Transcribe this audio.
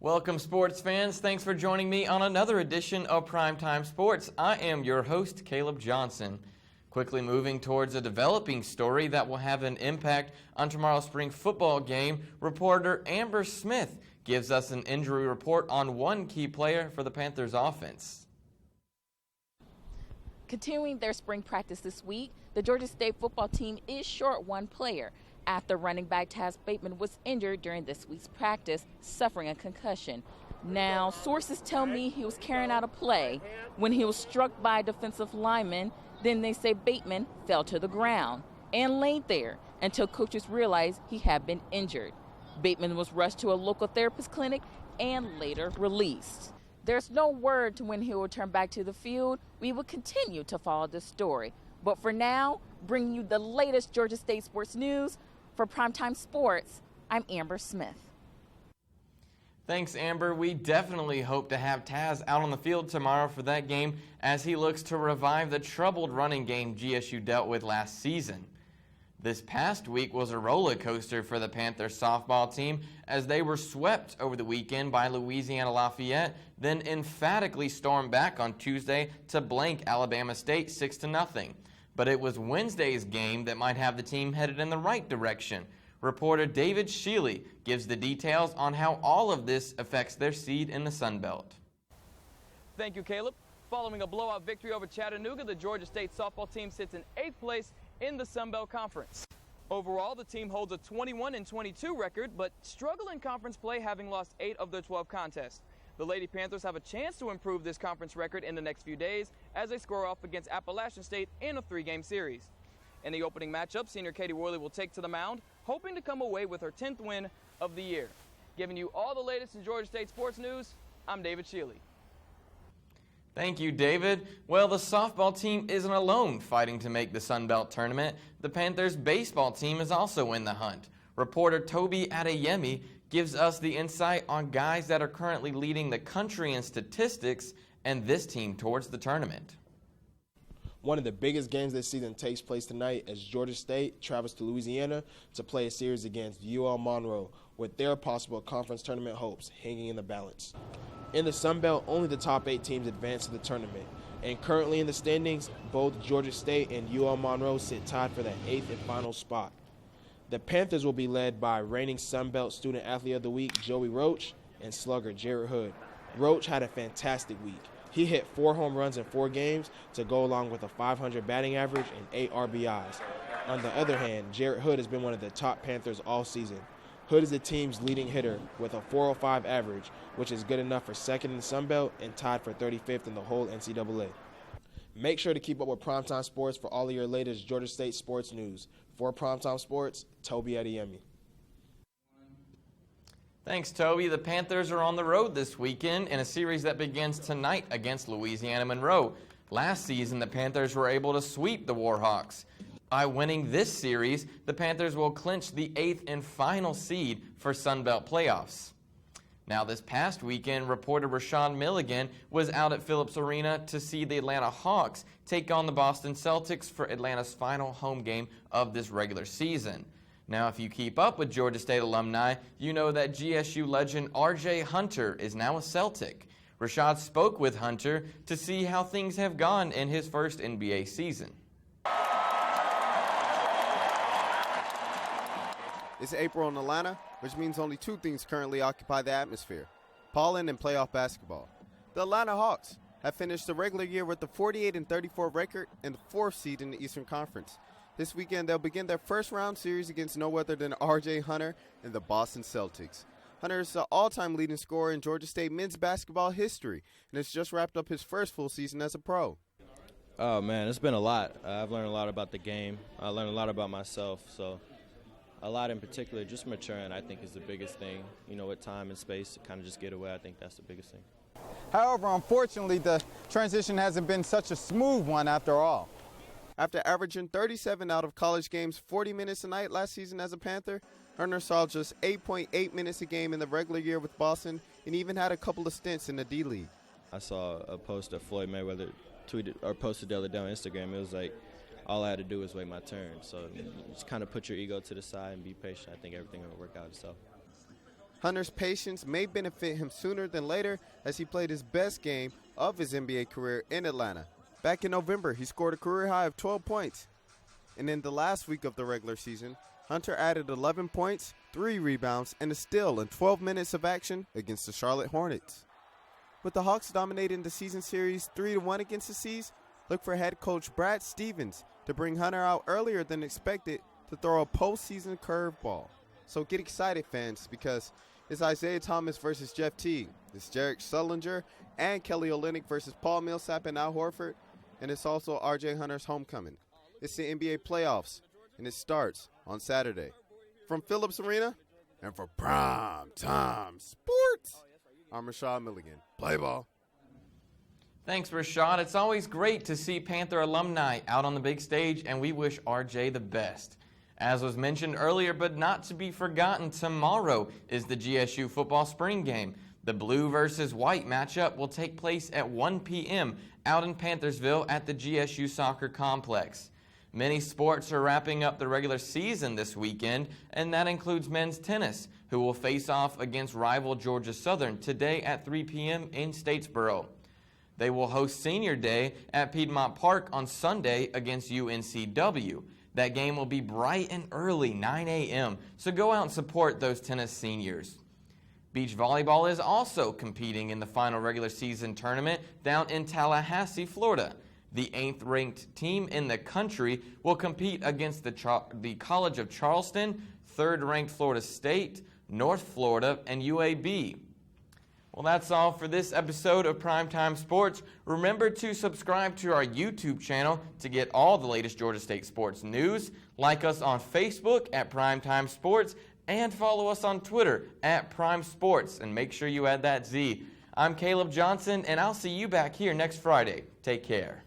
Welcome, sports fans. Thanks for joining me on another edition of Primetime Sports. I am your host, Caleb Johnson. Quickly moving towards a developing story that will have an impact on tomorrow's spring football game, reporter Amber Smith gives us an injury report on one key player for the Panthers offense. Continuing their spring practice this week, the Georgia State football team is short one player after running back Taz Bateman was injured during this week's practice, suffering a concussion. Now, sources tell me he was carrying out a play when he was struck by a defensive lineman. Then they say Bateman fell to the ground and laid there until coaches realized he had been injured. Bateman was rushed to a local therapist clinic and later released. There's no word to when he will return back to the field. We will continue to follow this story. But for now, bringing you the latest Georgia State sports news for Primetime Sports, I'm Amber Smith. Thanks, Amber. We definitely hope to have Taz out on the field tomorrow for that game as he looks to revive the troubled running game GSU dealt with last season. This past week was a roller coaster for the Panthers softball team as they were swept over the weekend by Louisiana Lafayette, then emphatically stormed back on Tuesday to blank Alabama State 6-0. But it was Wednesday's game that might have the team headed in the right direction. Reporter David Sheely gives the details on how all of this affects their seed in the Sun Belt. Thank you, Caleb. Following a blowout victory over Chattanooga, the Georgia State softball team sits in 8th place in the Sun Belt Conference. Overall, the team holds a 21-22 record, but struggle in conference play, having lost 8 of their 12 contests. The Lady Panthers have a chance to improve this conference record in the next few days as they square off against Appalachian State in a 3-game series. In the opening matchup, senior Katie Worley will take to the mound, hoping to come away with her 10th win of the year. Giving you all the latest in Georgia State sports news, I'm David Sheely. Thank you, David. Well, the softball team isn't alone fighting to make the Sun Belt tournament. The Panthers baseball team is also in the hunt. Reporter Toby Adeyemi gives us the insight on guys that are currently leading the country in statistics and this team towards the tournament. One of the biggest games this season takes place tonight as Georgia State travels to Louisiana to play a series against UL Monroe, with their possible conference tournament hopes hanging in the balance. In the Sun Belt, only the top 8 teams advance to the tournament, and currently in the standings, both Georgia State and UL Monroe sit tied for the 8th and final spot. The Panthers will be led by reigning Sun Belt Student Athlete of the Week Joey Roach and slugger Jarrett Hood. Roach had a fantastic week. He hit 4 home runs in 4 games to go along with a .500 batting average and 8 RBIs. On the other hand, Jarrett Hood has been one of the top Panthers all season. Hood is the team's leading hitter with a .405 average, which is good enough for 2nd in the Sun Belt and tied for 35th in the whole NCAA. Make sure to keep up with Primetime Sports for all of your latest Georgia State sports news. For Primetime Sports, Toby Adeyemi. Thanks, Toby. The Panthers are on the road this weekend in a series that begins tonight against Louisiana Monroe. Last season, the Panthers were able to sweep the Warhawks. By winning this series, the Panthers will clinch the 8th and final seed for Sun Belt playoffs. Now, this past weekend, reporter Rashawn Milligan was out at Phillips Arena to see the Atlanta Hawks take on the Boston Celtics for Atlanta's final home game of this regular season. Now, if you keep up with Georgia State alumni, you know that GSU legend R.J. Hunter is now a Celtic. Rashad spoke with Hunter to see how things have gone in his first NBA season. It's April in Atlanta, which means only 2 things currently occupy the atmosphere: pollen and playoff basketball. The Atlanta Hawks have finished the regular year with a 48-34 record and the 4th seed in the Eastern Conference. This weekend, they'll begin their first round series against no other than R.J. Hunter and the Boston Celtics. Hunter is the all-time leading scorer in Georgia State men's basketball history and has just wrapped up his first full season as a pro. Oh, man, it's been a lot. I've learned a lot about the game. I learned a lot about myself. So a lot in particular, just maturing, I think, is the biggest thing. You know, with time and space to kind of just get away, I think that's the biggest thing. However, unfortunately, the transition hasn't been such a smooth one after all. After averaging 37 out of college games 40 minutes a night last season as a Panther, Hunter saw just 8.8 minutes a game in the regular year with Boston and even had a couple of stints in the D-League. I saw a post that Floyd Mayweather tweeted or posted the other day on Instagram. It was like, all I had to do was wait my turn. So just kind of put your ego to the side and be patient. I think everything will work out itself. Hunter's patience may benefit him sooner than later as he played his best game of his NBA career in Atlanta. Back in November, he scored a career high of 12 points. And in the last week of the regular season, Hunter added 11 points, 3 rebounds, and a steal in 12 minutes of action against the Charlotte Hornets. With the Hawks dominating the season series 3-1 against the Seas, look for head coach Brad Stevens to bring Hunter out earlier than expected to throw a postseason curveball. So get excited, fans, because it's Isaiah Thomas versus Jeff Teague. It's Jarek Sullinger and Kelly Olynyk versus Paul Millsap and Al Horford. And it's also R.J. Hunter's homecoming. It's the NBA playoffs, and it starts on Saturday. From Phillips Arena and for Primetime Sportz, I'm Rashad Milligan. Play ball. Thanks, Rashad. It's always great to see Panther alumni out on the big stage, and we wish RJ the best. As was mentioned earlier, but not to be forgotten, tomorrow is the GSU football spring game. The blue versus white matchup will take place at 1 p.m. out in Panthersville at the GSU Soccer Complex. Many sports are wrapping up the regular season this weekend, and that includes men's tennis, who will face off against rival Georgia Southern today at 3 p.m. in Statesboro. They will host Senior Day at Piedmont Park on Sunday against UNCW. That game will be bright and early, 9 a.m., so go out and support those tennis seniors. Beach volleyball is also competing in the final regular season tournament down in Tallahassee, Florida. The 8th-ranked team in the country will compete against the College of Charleston, 3rd-ranked Florida State, North Florida, and UAB. Well, that's all for this episode of Primetime Sportz. Remember to subscribe to our YouTube channel to get all the latest Georgia State sports news. Like us on Facebook at Primetime Sportz and follow us on Twitter at Prime Sports. And make sure you add that Z. I'm Caleb Johnson, and I'll see you back here next Friday. Take care.